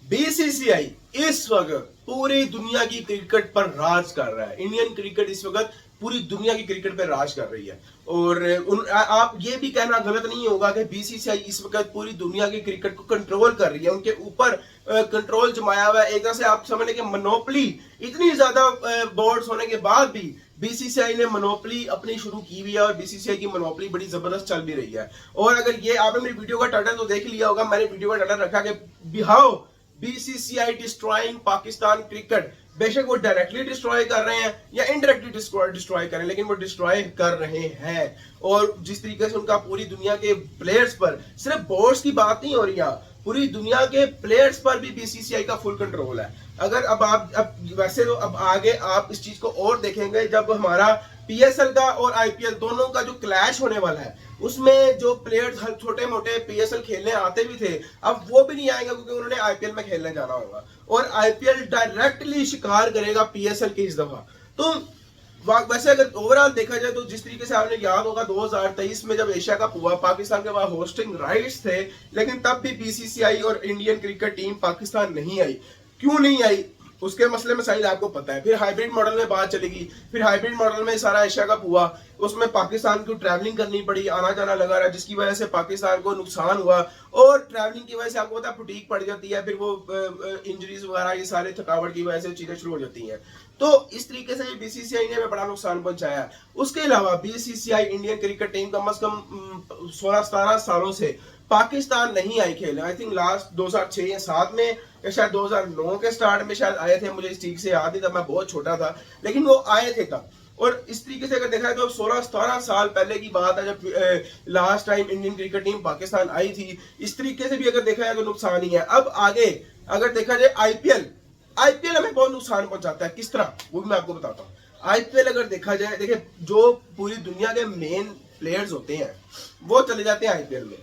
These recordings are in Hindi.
बीसीसीआई इस वक्त पूरी दुनिया की क्रिकेट पर राज कर रहा है। इंडियन क्रिकेट इस वक्त पूरी दुनिया की क्रिकेट पर राज कर रही है। और आप ये भी कहना गलत नहीं होगा कि बीसीसीआई इस वक्त पूरी दुनिया की क्रिकेट को कंट्रोल कर रही है, उनके ऊपर कंट्रोल जमाया हुआ है। एक तरह से आप समझ लें कि मोनोपली, इतनी ज्यादा बोर्ड्स होने के बाद भी बीसीसीआई ने मोनोपली अपनी शुरू की हुई है और बीसीसीआई की मोनोपली बड़ी जबरदस्त चल भी रही है। और अगर ये आपने मेरी वीडियो का टाइटल तो देख लिया होगा, मैंने वीडियो का टाइटल रखा कि बिहाओ बीसीसीआई डिस्ट्रॉइंग पाकिस्तान क्रिकेट। बेशक वो डायरेक्टली डिस्ट्रॉय कर रहे हैं या इनडायरेक्टली डिस्ट्रॉय कर रहे हैं, लेकिन वो डिस्ट्रॉय कर रहे हैं। और जिस तरीके से उनका पूरी दुनिया के प्लेयर्स पर, सिर्फ बोर्ड्स की बात नहीं हो रही है, पूरी दुनिया के प्लेयर्स पर भी बीसीसीआई का फुल कंट्रोल है। अगर अब वैसे तो अब आगे आप इस चीज को और देखेंगे जब हमारा पीएसएल का और आईपीएल दोनों का जो क्लैश होने वाला है, उसमें जो प्लेयर्स छोटे मोटे पीएसएल खेलने आते भी थे, अब वो भी नहीं आएंगे क्योंकि उन्होंने आईपीएल में खेलने जाना होगा। और आईपीएल डायरेक्टली शिकार करेगा पीएसएल की इस दफा। तो वैसे अगर ओवरऑल देखा जाए तो जिस तरीके से आपने याद होगा 2023 में जब एशिया कप हुआ, पाकिस्तान के पास होस्टिंग राइट्स थे, लेकिन तब भी बीसीसीआई और इंडियन क्रिकेट टीम पाकिस्तान नहीं आई। क्यों नहीं आई उसके मसले मसाइल आपको पता है। फिर हाइब्रिड मॉडल में बात चलेगी, फिर हाइब्रिड मॉडल में सारा एशिया कप हुआ, उसमें पाकिस्तान को ट्रैवलिंग करनी पड़ी, आना जाना लगा रहा, जिसकी वजह से पाकिस्तान को नुकसान हुआ। और ट्रैवलिंग की वजह से आपको पता है फटीग पड़ जाती है, फिर वो इंजरीज वगैरह ये सारे थकावट की वजह से चीजें शुरू हो जाती हैं। तो इस तरीके से बीसीसीआई ने बड़ा नुकसान पहुंचाया। उसके अलावा बीसीसीआई इंडियन क्रिकेट टीम कम से कम 16-17 सालों से पाकिस्तान नहीं आई खेलने। आई थिंक लास्ट 2006 या 7 में या शायद 2009 के स्टार्ट में शायद आए थे, मुझे ठीक से याद नहीं, तब मैं बहुत छोटा था, लेकिन वो आए थे तब। और इस तरीके से अगर देखा जाए तो 16-17 साल पहले की बात है जब last time Indian cricket team Pakistan आई थी। इस तरीके से भी अगर देखा जाए तो नुकसान ही है। अब आगे अगर देखा जाए आईपीएल, आईपीएल हमें बहुत नुकसान पहुंचाता है। किस तरह, वो भी मैं आपको बताता हूँ। आईपीएल अगर देखा जाए, देखिए जो पूरी दुनिया के मेन प्लेयर्स होते हैं वो चले जाते हैं आईपीएल में,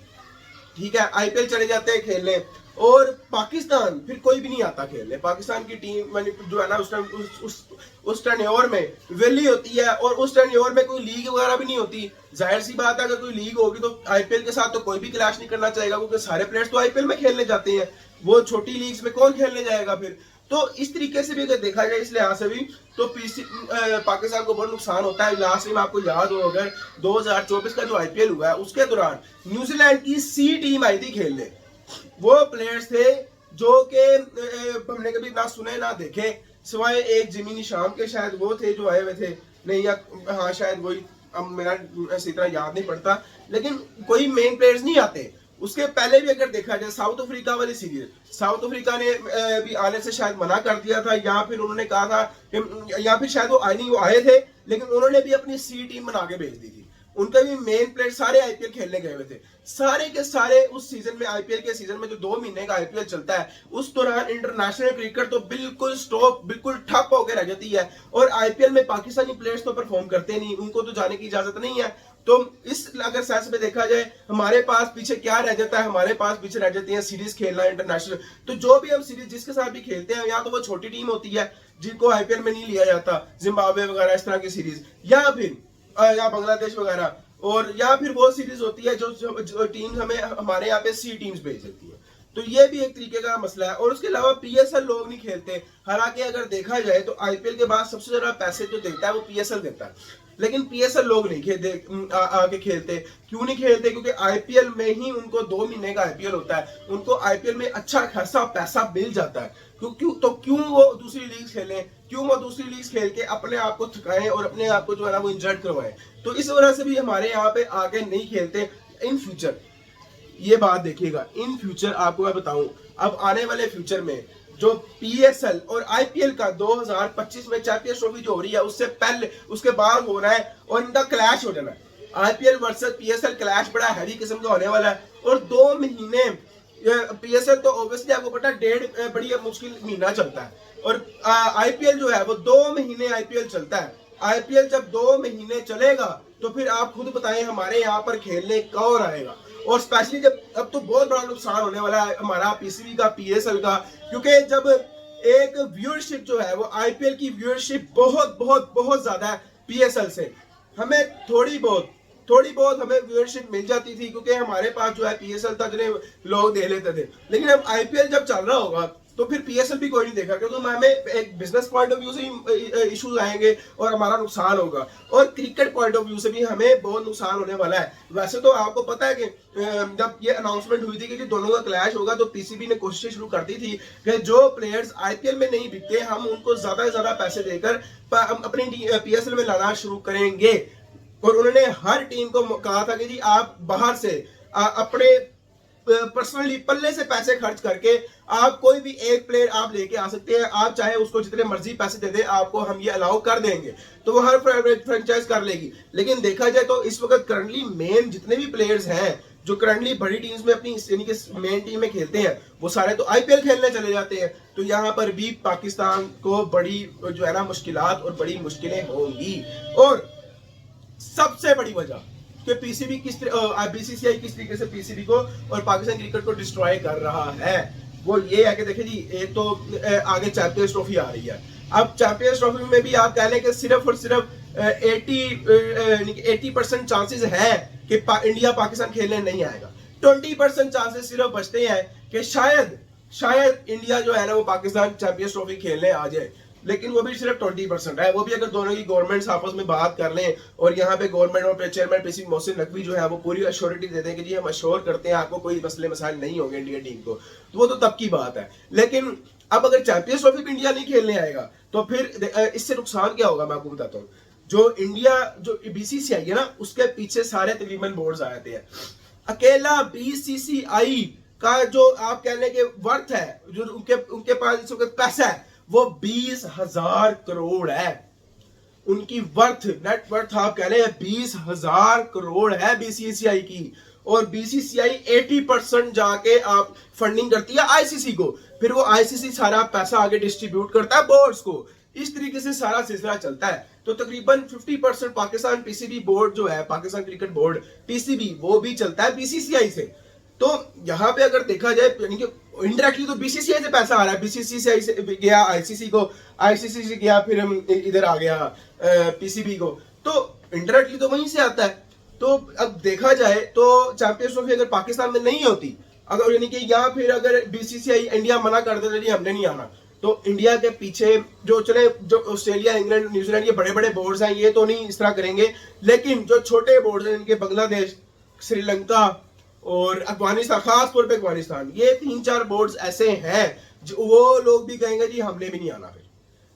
ठीक है, आईपीएल चले जाते हैं खेलने, और पाकिस्तान फिर कोई भी नहीं आता खेलने। पाकिस्तान की टीम जो है ना उस टेन्योर में वैली होती है, और उस टेन्योर में कोई लीग वगैरह भी नहीं होती। जाहिर सी बात है अगर कोई लीग होगी तो आईपीएल के साथ तो कोई भी क्लैश नहीं करना चाहेगा, क्योंकि सारे प्लेयर्स तो आईपीएल में खेलने जाते हैं, वो छोटी लीग्स में कौन खेलने जाएगा फिर। तो इस तरीके से भी अगर देखा जाए, इस लिहाज से भी तो पाकिस्तान को बहुत नुकसान होता है। लास्ट टाइम आपको याद हो अगर 2024 का जो आईपीएल हुआ है उसके दौरान न्यूजीलैंड की सी टीम आई थी खेलने। वो प्लेयर्स थे जो के हमने कभी ना सुने ना देखे, सिवाय एक जिमी निशाम के, शायद वो थे जो आए हुए थे, नहीं या हाँ शायद वही, अब मेरा इसी तरह याद नहीं पड़ता, लेकिन कोई मेन प्लेयर्स नहीं आते। उसके पहले भी अगर देखा जाए साउथ अफ्रीका वाली सीरीज, साउथ अफ्रीका ने भी आने से शायद मना कर दिया था, या फिर उन्होंने कहा था, या फिर शायद वो आए थे, लेकिन उन्होंने भी अपनी सी टीम बना के भेज दी थी। उनके भी मेन प्लेयर सारे आईपीएल खेलने गए हुए थे, सारे के सारे। उस सीजन में, आईपीएल के सीजन में जो 2 महीने का आईपीएल चलता है, उस दौरान इंटरनेशनल क्रिकेट तो बिल्कुल स्टॉप, बिल्कुल ठप होकर रह जाती है। और आईपीएल में पाकिस्तानी प्लेयर्स तो परफॉर्म करते नहीं, उनको तो जाने की इजाजत नहीं है। तो इस अगर सेंस में देखा जाए, हमारे पास पीछे क्या रह जाता है, हमारे पास पीछे रह जाती है सीरीज खेलना इंटरनेशनल। तो जो भी हम सीरीज जिसके साथ भी खेलते हैं, या तो वो छोटी टीम होती है जिनको आईपीएल में नहीं लिया जाता, जिम्बाब्वे वगैरह इस तरह की सीरीज, या फिर या बांग्लादेश वगैरह, और या फिर वो सीरीज होती है जो टीम्स हमें हमारे यहाँ पे सी टीम्स भेज देती है। तो ये भी एक तरीके का मसला है। और उसके अलावा पीएसएल लोग नहीं खेलते, हालांकि अगर देखा जाए तो आईपीएल के बाद सबसे ज्यादा पैसे जो देता है वो पीएसएल देता है, लेकिन पीएसएल लोग नहीं खेलते, आके खेलते। क्यों नहीं खेलते? क्योंकि आईपीएल में ही उनको 2 महीने का आईपीएल होता है, उनको आईपीएल में अच्छा खासा पैसा मिल जाता है। क्यों वो दूसरी लीग खेलें, क्यों वो दूसरी लीग खेल के अपने आप को थकाएं और अपने आप को जो है ना वो इंजर्ड करवाएं। तो इस वजह से भी हमारे यहाँ पे आगे नहीं खेलते। इन फ्यूचर ये बात देखिएगा, इन फ्यूचर आपको मैं बताऊं, अब आने वाले फ्यूचर में जो पीएसएल और आईपीएल का 2025 में चैंपियंस ट्रॉफी जो हो रही है, उससे पहले उसके बाद हो रहा है और इनका क्लैश हो जाना है। आईपीएल वर्सेस पीएसएल क्लैश बड़ा हैवी किस्म का होने वाला है। और 2 महीने पीएसएल तो ऑब्वियसली आपको पता है 1.5 बड़ी मुश्किल महीना चलता है, और आईपीएल जो है वो 2 महीने आईपीएल चलता है। आईपीएल जब 2 महीने चलेगा तो फिर आप खुद बताएं हमारे यहाँ पर खेलने कौन आएगा। और स्पेशली जब अब तो बहुत बड़ा नुकसान होने वाला है हमारा पीसीबी का, पीएसएल का, क्योंकि जब एक व्यूअरशिप जो है वो आईपीएल की व्यूअरशिप बहुत बहुत बहुत ज्यादा है पीएसएल से, हमें थोड़ी बहुत हमें व्यूअरशिप मिल जाती थी, क्योंकि हमारे पास जो है पीएसएल था जिन्हें लोग दे लेते थे। लेकिन अब आईपीएल जब चल रहा होगा तो फिर पीएसएल भी कोई नहीं देखा, क्योंकि हमें एक बिजनेस पॉइंट ऑफ व्यू से ही इश्यूज आएंगे और हमारा नुकसान होगा, और क्रिकेट पॉइंट ऑफ व्यू से भी हमें बहुत नुकसान होने वाला है। वैसे तो आपको पता है कि जब ये अनाउंसमेंट हुई थी कि दोनों का क्लैश होगा, तो पीसीबी ने कोशिश शुरू कर दी थी कि जो प्लेयर्स आईपीएल में नहीं बिकते हम उनको ज्यादा से ज्यादा पैसे देकर अपनी पीएसएल में लाना शुरू करेंगे। और उन्होंने हर टीम को कहा था कि जी आप बाहर से अपने पर्सनली पल्ले से पैसे खर्च करके आप कोई भी एक प्लेयर आप लेके आ सकते हैं, आप चाहे उसको जितने मर्जी पैसे दे दे, आपको हम ये अलाउ कर देंगे, तो वो हर फ्रेंचाइज कर लेगी। लेकिन देखा जाए तो इस वक्त करंटली मेन जितने भी प्लेयर्स हैं जो करंटली बड़ी टीम्स में अपनी यानी कि मेन टीम में खेलते हैं, वो सारे तो आईपीएल खेलने चले जाते हैं। तो यहाँ पर भी पाकिस्तान को बड़ी जो है ना मुश्किलात और बड़ी मुश्किलें होंगी। और सबसे बड़ी वजह कि पीसीबी बीसीसीआई किस तरीके से पीसीबी को और पाकिस्तान क्रिकेट को डिस्ट्रॉय कर रहा है, वो ये है कि देखिए जी, एक तो आगे चैंपियंस ट्रॉफी आ रही है। अब चैंपियंस ट्रॉफी में भी आप कह लें कि सिर्फ और सिर्फ 80% चांसेस है कि इंडिया पाकिस्तान खेलने नहीं आएगा। 20% चांसेस सिर्फ बचते हैं कि शायद इंडिया जो है ना वो पाकिस्तान चैंपियंस ट्रॉफी खेलने आ जाए, लेकिन वो भी सिर्फ 20% है। वो भी अगर दोनों की गवर्नमेंट्स आपस में बात कर लें और यहाँ पे गवर्नमेंट और चेयरमैन पीसीबी मोहसिन नकवी जो है वो पूरी अश्योरिटी देते हैं कि जी हम अश्योर करते हैं आपको कोई मसले मसाइल नहीं होंगे इंडिया टीम को, तो वो तो तब की बात है। लेकिन अब अगर चैंपियंस ट्रॉफी भी इंडिया नहीं खेलने आएगा तो फिर इससे नुकसान क्या होगा मैं आपको बताता हूँ। जो बीसीसीआई है ना उसके पीछे सारे तकरीबन बोर्ड्स आ जाते हैं। अकेला बीसीसीआई का जो आप कह लें कि वर्थ है, जो उनके पास इस वक्त पैसा है, वो 20,000 करोड़ है। उनकी नेट वर्थ आप कह रहे हैं 20,000 करोड़ है बीसीसीआई की। और बीसीसीआई 80% जाके आप फंडिंग करती है आईसीसी को, फिर वो आईसीसी सारा पैसा आगे डिस्ट्रीब्यूट करता है बोर्ड्स को। इस तरीके से सारा सिलसिला चलता है। तो तकरीबन 50% पाकिस्तान पीसीबी बोर्ड जो है, पाकिस्तान क्रिकेट बोर्ड पीसीबी, वो भी चलता है बीसीसीआई से। तो यहाँ पे अगर देखा जाए यानी कि इनडायरेक्टली तो बीसीसीआई से पैसा आ रहा है, बीसीसीआई से गया आईसीसी को, आईसीसी से गया फिर हम इधर आ गया पीसीबी को, तो इनडायरेक्टली तो वहीं से आता है। तो अब देखा जाए तो चैंपियंस ट्रॉफी अगर पाकिस्तान में नहीं होती, अगर यानी कि या फिर अगर बीसीसीआई इंडिया मना कर देते हमने नहीं आना, तो इंडिया के पीछे जो ऑस्ट्रेलिया, इंग्लैंड, न्यूजीलैंड ये बड़े बड़े बोर्ड्स हैं, ये तो नहीं इस तरह करेंगे। लेकिन जो छोटे बोर्ड्स हैं इनके बांग्लादेश, श्रीलंका और अफगानिस्तान, खास तौर पे अफगानिस्तान, ये 3-4 बोर्ड्स ऐसे हैं जो वो लोग भी कहेंगे जी हमने भी नहीं आना। फिर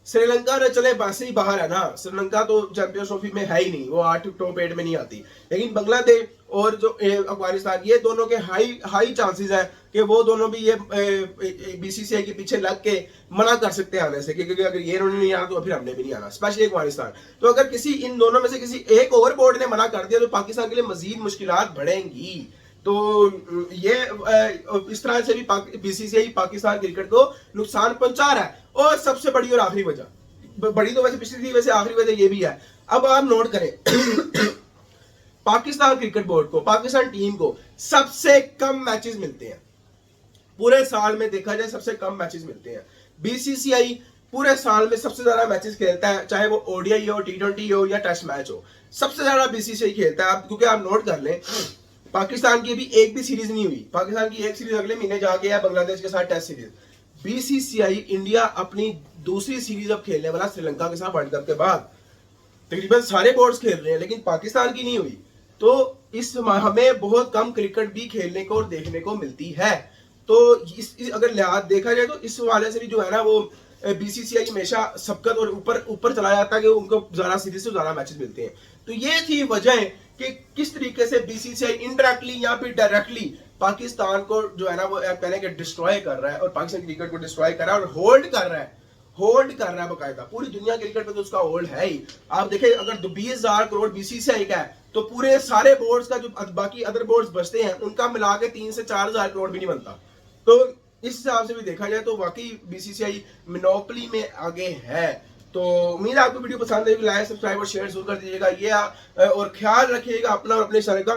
श्रीलंका ने चले वैसे ही बाहर है ना, श्रीलंका तो चैंपियंस ट्रॉफी में है ही नहीं, वो 8 टॉप 8 में नहीं आती। लेकिन बांग्लादेश और जो अफगानिस्तान, ये दोनों के हाई चांसेस है कि वो दोनों भी ये बीसीसीआई के पीछे लग के मना कर सकते हैं आने से, क्योंकि अगर ये उन्होंने नहीं आना तो फिर हमने भी नहीं आना, स्पेशली अफगानिस्तान। तो अगर किसी इन दोनों में से किसी एक और बोर्ड ने मना कर दिया तो पाकिस्तान के लिए मजीद मुश्किलात बढ़ेंगी। तो ये इस तरह से भी बीसीसीआई पाकिस्तान क्रिकेट को नुकसान पहुंचा रहा है। और सबसे बड़ी और आखिरी वजह, बड़ी तो वैसे पिछली थी, वैसे आखिरी वजह ये भी है। अब आप नोट करें पाकिस्तान क्रिकेट बोर्ड को, पाकिस्तान टीम को सबसे कम मैचेस मिलते हैं पूरे साल में। देखा जाए सबसे कम मैचेस मिलते हैं। बीसीसीआई पूरे साल में सबसे ज्यादा मैचेस खेलता है, चाहे वो ओडीआई हो, टी20 हो या टेस्ट मैच हो, सबसे ज्यादा बीसीसीआई खेलता है। क्योंकि आप नोट कर लें पाकिस्तान की भी एक भी सीरीज नहीं हुई, पाकिस्तान की एक सीरीज अगले महीने जाके है बांग्लादेश के साथ टेस्ट सीरीज। बीसीसीआई इंडिया अपनी दूसरी सीरीज अब खेलने वाला श्रीलंका के साथ वर्ल्ड कप के बाद। तकरीबन सारे बोर्ड्स खेल रहे हैं लेकिन पाकिस्तान की नहीं हुई। तो इस हमें बहुत कम क्रिकेट भी खेलने को और देखने को मिलती है। तो अगर लिहाज देखा जाए तो इस वाले से भी जो है ना वो बीसीसीआई हमेशा सबकत और ऊपर चला जाता है कि उनको ज्यादा सीरीज से ज्यादा मैचेस मिलते हैं। तो ये थी वजह कि किस तरीके से बीसीसीआई इनडायरेक्टली या फिर डायरेक्टली पाकिस्तान को जो है ना वो पहले के डिस्ट्रॉय कर रहा है और पाकिस्तान क्रिकेट को डिस्ट्रॉय कर रहा है और होल्ड कर रहा है बकायदा। पूरी दुनिया क्रिकेट पे तो उसका होल्ड है ही। आप देखें अगर 20,000 करोड़ बीसीसीआई का है तो पूरे सारे बोर्ड्स का जो बाकी अदर बोर्ड्स बचते हैं उनका मिला के 3 से 4,000 करोड़ भी नहीं बनता। तो इस हिसाब से भी देखा जाए तो वाकई बीसीसीआई मोनोपोली में आगे है। तो उम्मीद है आपको वीडियो पसंद आएगी, लाइक सब्सक्राइब और शेयर जरूर कर दीजिएगा। ये और ख्याल रखिएगा अपना और अपने शहर का।